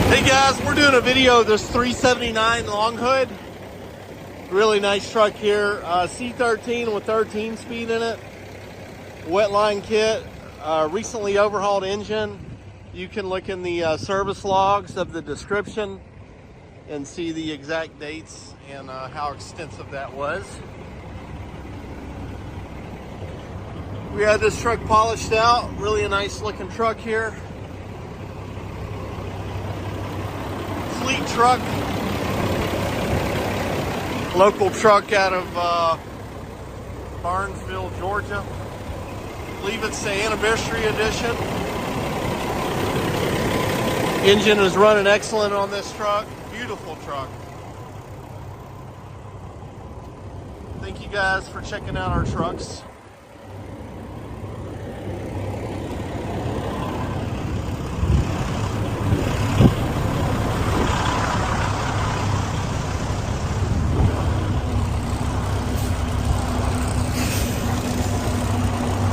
Hey guys, we're doing a video of this 379 long hood. Really nice truck here. C13 with 13 speed in it. Wet line kit. Recently overhauled engine. You can look in the service logs of the description and see the exact dates and how extensive that was. We had this truck polished out. Really a nice looking truck here. Fleet truck, local truck out of Barnesville, Georgia. I believe it's the anniversary edition. Engine is running excellent on this truck. Beautiful truck. Thank you guys for checking out our trucks.